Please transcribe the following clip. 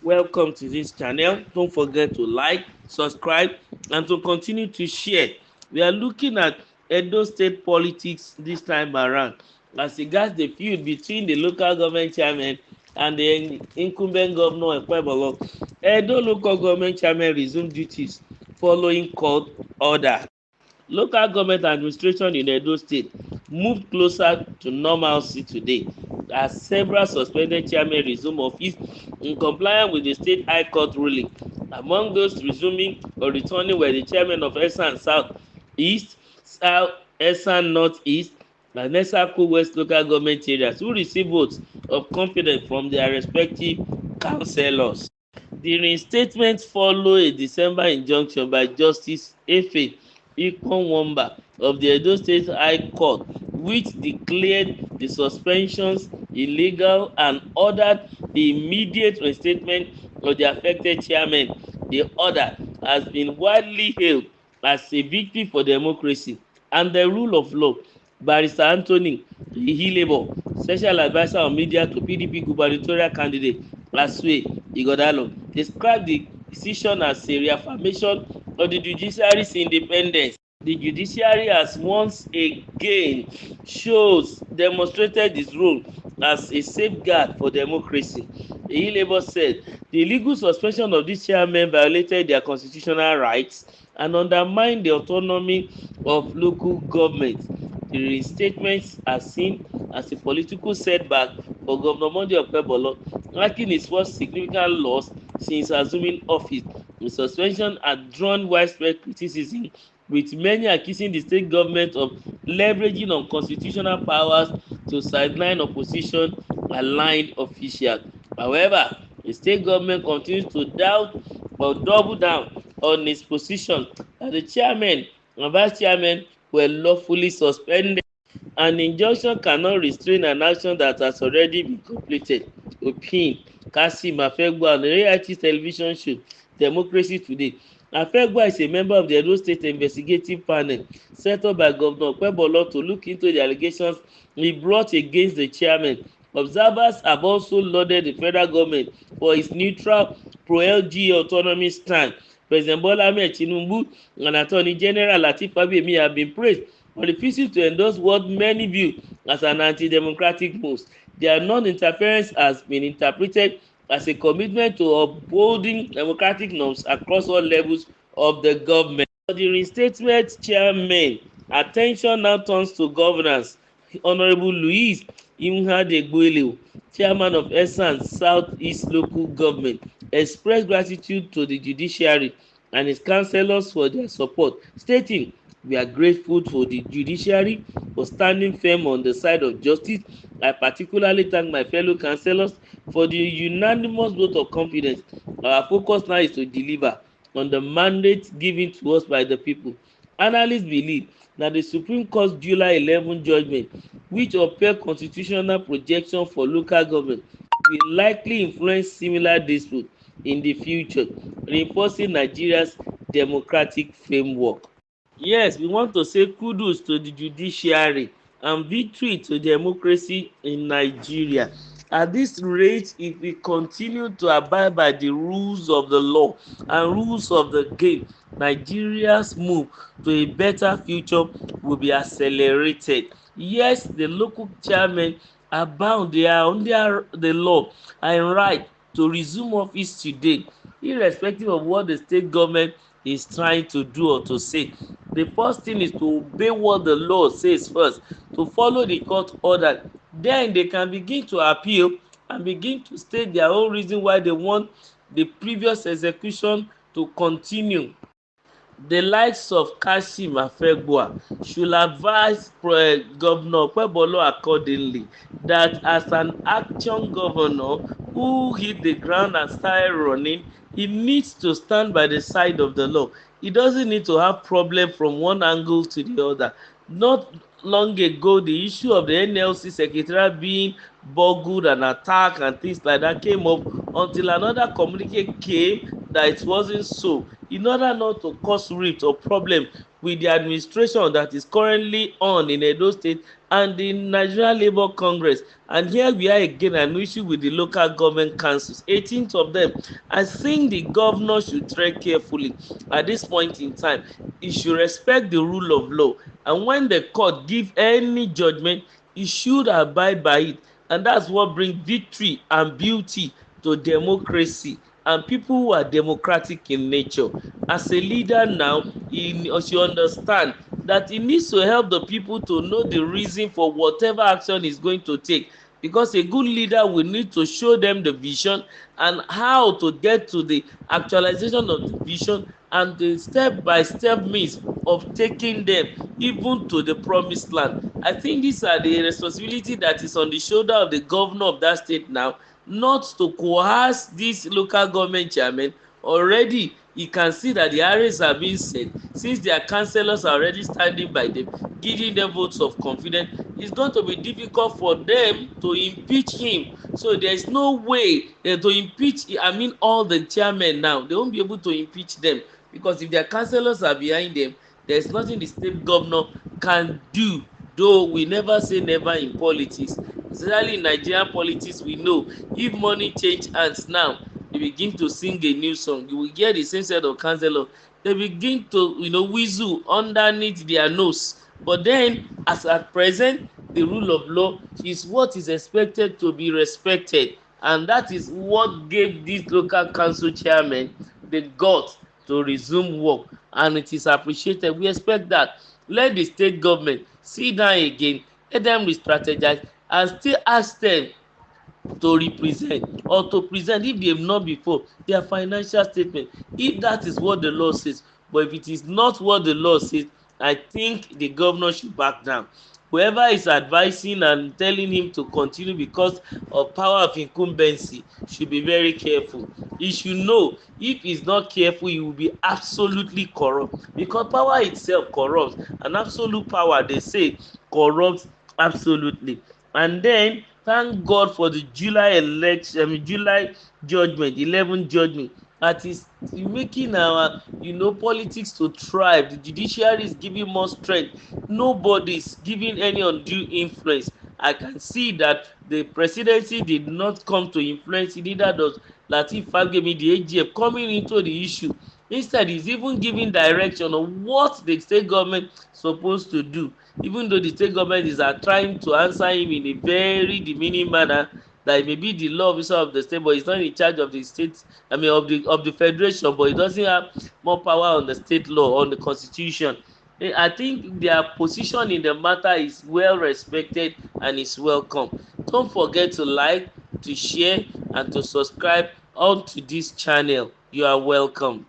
Welcome to this channel. Don't forget to like, subscribe, and to continue to share. We are looking at Edo State politics this time around as regards the feud between the local government chairman and the incumbent governor Okpebholo. Edo local government chairman resumed duties following court order. Local government administration in Edo State moved closer to normalcy today as several suspended chairmen resume office in compliance with the state high court ruling. Among those resuming or returning were the chairmen of Esan South East, South Esan North East, and Esako West local government areas who received votes of confidence from their respective councillors. The reinstatement follow a December injunction by Justice Efe Ikonwamba of the Edo State High Court, which declared the suspensions illegal and ordered the immediate reinstatement of the affected chairmen. The order has been widely hailed as a victory for democracy and the rule of law. Barrister Anthony Ihilebo, Special Adviser on Media to PDP gubernatorial candidate Asue Igodalo, described the decision as a reaffirmation of the judiciary's independence. The judiciary has once again demonstrated its role as a safeguard for democracy. Ihilebo said the illegal suspension of these chairmen violated their constitutional rights and undermined the autonomy of local governments. The reinstatements are seen as a political setback for Governor Monday Okpebholo, marking his first significant loss since assuming office. The suspension had drawn widespread criticism, with many accusing the state government of leveraging unconstitutional powers to sideline opposition-aligned officials. However, the state government continues to doubt or double down on its position that the chairman and vice chairman were lawfully suspended. An injunction cannot restrain an action that has already been completed. Opin Kasim Afegba on the reality television show Democracy Today. Afegba is a member of the Edo State investigative panel set up by Governor Okpebholo to look into the allegations he brought against the chairman. Observers have also lauded the federal government for its neutral pro-LGA autonomy stand. President Bola Ahmed Tinubu and Attorney General Lateef Fagbemi have been praised for refusing to endorse what many view as an anti-democratic move. Their non-interference has been interpreted as a commitment to upholding democratic norms across all levels of the government. For the reinstatement chairman, attention now turns to governance. Honourable Louis Imhadegbuele, chairman of Esan South East local government, expressed gratitude to the judiciary and its councillors for their support, stating, "We are grateful for the judiciary for standing firm on the side of justice. I particularly thank my fellow councillors for the unanimous vote of confidence. Our focus now is to deliver on the mandate given to us by the people." Analysts believe that the Supreme Court's July 11 judgment, which upheld constitutional projection for local government, will likely influence similar disputes in the future, reinforcing Nigeria's democratic framework. Yes, we want to say kudos to the judiciary and victory to democracy in Nigeria. At this rate, if we continue to abide by the rules of the law and rules of the game, Nigeria's move to a better future will be accelerated. Yes, the local chairmen are bound, they are under the law and right to resume office today, irrespective of what the state government is trying to do or to say. The first thing is to obey what the law says first, to follow the court order. Then they can begin to appeal and begin to state their own reason why they want the previous execution to continue. The likes of Kashim Afegba should advise Governor Okpebholo accordingly that as an action governor who hit the ground and started running, he needs to stand by the side of the law. He doesn't need to have problem from one angle to the other. Not long ago, the issue of the NLC secretariat being burgled and attacked and things like that came up until another communique came that it wasn't so, in order not to cause rift or problem with the administration that is currently on in Edo State and the Nigerian Labour Congress. And here we are again, an issue with the local government councils, 18th of them. I think the governor should tread carefully at this point in time. He should respect the rule of law, and when the court give any judgment, he should abide by it. And that's what brings victory and beauty to democracy and people who are democratic in nature. As a leader now, he should understand that he needs to help the people to know the reason for whatever action he's going to take, because a good leader will need to show them the vision and how to get to the actualization of the vision and the step-by-step means of taking them even to the promised land. I think these are the responsibility that is on the shoulder of the governor of that state now, not to coerce these local government chairmen. Already you can see that the arrays are being set since their councillors are already standing by them, giving them votes of confidence. It's going to be difficult for them to impeach him. So there is no way to impeach, all the chairmen now. They won't be able to impeach them, because if their councillors are behind them, there is nothing the state governor can do. Though we never say never in politics, especially in Nigerian politics, we know if money change hands now, they begin to sing a new song. You will hear the same set of councillors. They begin to whistle underneath their nose. But then, as at present, the rule of law is what is expected to be respected, and that is what gave these local council chairmen the guts to resume work, and it is appreciated. We expect that. Let the state government sit down again, let them re-strategize and still ask them to represent or to present, if they have not before, their financial statement, if that is what the law says. But if it is not what the law says, I think the governor should back down. Whoever is advising and telling him to continue because of power of incumbency should be very careful. He should know if he's not careful, he will be absolutely corrupt, because power itself corrupts, and absolute power, they say, corrupts absolutely. And then thank God for the July election, July judgment, 11 judgment, that is making our politics to thrive. The judiciary is giving more strength. Nobody is giving any undue influence. I can see that the presidency did not come to influence, neither does Lateef Fagbemi, the AGF, coming into the issue. Instead, he's even giving direction on what the state government is supposed to do, even though the state government is trying to answer him in a very demeaning manner, that it may be the law officer of the state, but he's not in charge of the state, of the federation, but he doesn't have more power on the state law, on the constitution. I think their position in the matter is well respected and is welcome. Don't forget to like, to share, and to subscribe onto this channel. You are welcome.